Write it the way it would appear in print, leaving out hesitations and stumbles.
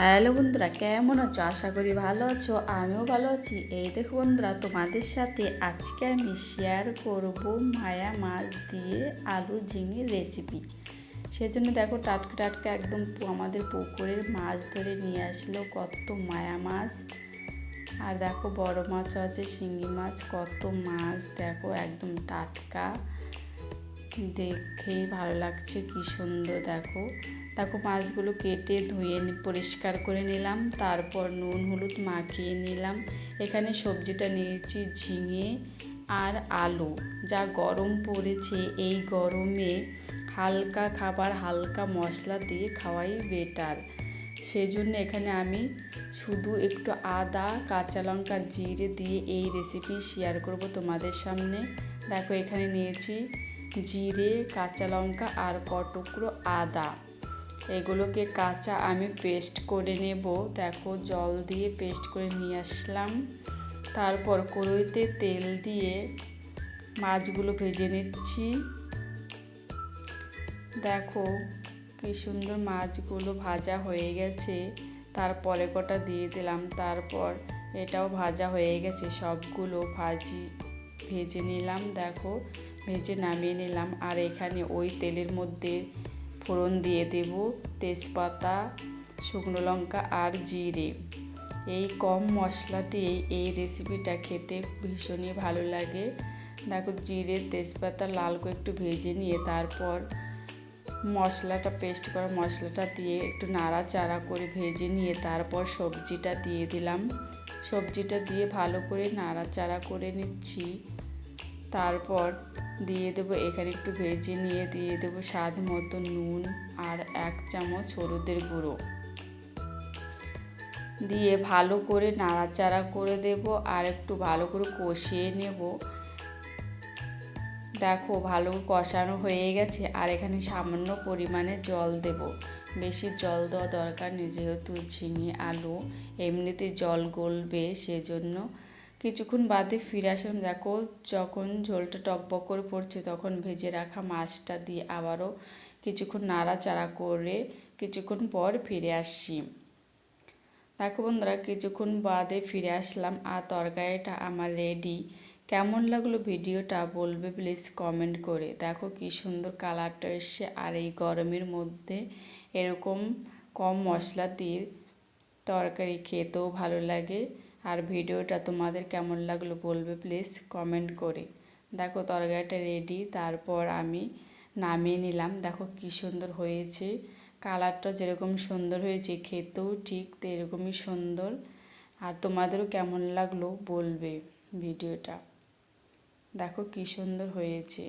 Hello বন্ধুরা, কেমন আছো? আশা করি ভালো আছো। আমিও ভালো আছি। এই দেখো বন্ধুরা, তোমাদের সাথে আজকে আমি শেয়ার করব মায়া মাছ দিয়ে আলু ঝিঙে রেসিপি। সেজন্য দেখো টাটকা টাটকা একদম আমাদের পুকুরের মাছ ধরে নিয়ে আসলো কত মায়া মাছ। আর দেখো বড় মাছও আছে, শিঙি মাছ, কত মাছ দেখো একদম টাটকা, দেখেই ভালো লাগছে, কি সুন্দর। দেখো দেখো মাছগুলো কেটে ধুয়ে পরিষ্কার করে নিলাম, তারপর নুন হলুদ মাখিয়ে নিলাম। এখানে সবজিটা নিয়েছি ঝিঙে আর আলু। যা গরম পড়েছে, এই গরমে হালকা খাবার হালকা মশলা দিয়ে খাওয়াই বেটার। সেজন্য এখানে আমি শুধু একটু আদা, কাঁচা লঙ্কা, জিরে দিয়ে এই রেসিপি শেয়ার করব তোমাদের সামনে। দেখো এখানে নিয়েছি জিরে, কাঁচা লঙ্কা আর কটুকরো আদা। এগুলোকে কাঁচা আমি পেস্ট করে নেব। দেখো জল দিয়ে পেস্ট করে নিয়ে আসলাম। তারপর কড়াইতে তেল দিয়ে মাছগুলো ভেজে নিচ্ছি। দেখো কি সুন্দর মাছগুলো ভাজা হয়ে গেছে। তারপরে কটা দিয়ে দিলাম, তারপর এটাও ভাজা হয়ে গেছে। সবগুলো ভেজে নিলাম। দেখো ভেজে নামিয়ে নিলাম। আর এখানে ওই তেলের মধ্যে ফোড়ন দিয়ে দেব তেজপাতা, শুকনো লঙ্কা আর জিরে। এই কম মশলা দিয়ে এই রেসিপিটা খেতে ভীষণই ভালো লাগে। দেখো জিরে তেজপাতা লাল করে একটু ভেজে নিয়ে তারপর মশলাটা পেস্ট করা মশলাটা দিয়ে একটু নাড়াচাড়া করে ভেজে নিয়ে তারপর সবজিটা দিয়ে দিলাম। সবজিটা দিয়ে ভালো করে নাড়াচাড়া করে নিচ্ছি। তারপর দিয়ে দেবো, এখানে একটু ভেজে নিয়ে দিয়ে দেবো স্বাদ মতো নুন আর 1 চামচ হলুদের গুঁড়ো দিয়ে ভালো করে নাড়াচাড়া করে দেব আর একটু ভালো করে কষিয়ে নেব। দেখো ভালো কষানো হয়ে গেছে। আর এখানে সামান্য পরিমাণে জল দেব। বেশি জল দেওয়া দরকার নেই, যেহেতু ঝিঙে আলু এমনিতে জল গলবে, সেজন্য। কিছুক্ষণ বাদে ফিরে আসলাম। দেখো যখন ঝোলটা টকবক করে পড়ছে, তখন ভেজে রাখা মাছটা দিয়ে আবারও কিছুক্ষণ নাড়াচাড়া করে কিছুক্ষণ পর ফিরে আসছি। দেখো বন্ধুরা, কিছুক্ষণ বাদে ফিরে আসলাম আর তরকারিটা আমার রেডি। কেমন লাগলো ভিডিওটা বলবে প্লিজ কমেন্ট করে। দেখো কি সুন্দর কালারটা এসছে। আর এই গরমের মধ্যে এরকম কম মশলা দিয়ে তরকারি খেতেও ভালো লাগে। আর ভিডিওটা তোমাদের কেমন লাগলো বলবে প্লিজ কমেন্ট করে। দেখো তরকারিটা রেডি, তারপর আমি নামিয়ে নিলাম। দেখো কি সুন্দর হয়েছে, কালারটা যেরকম সুন্দর হয়েছে খেতেও ঠিক এরকমই সুন্দর। আর তোমাদেরও কেমন লাগলো বলবে ভিডিওটা। দেখো কি সুন্দর হয়েছে।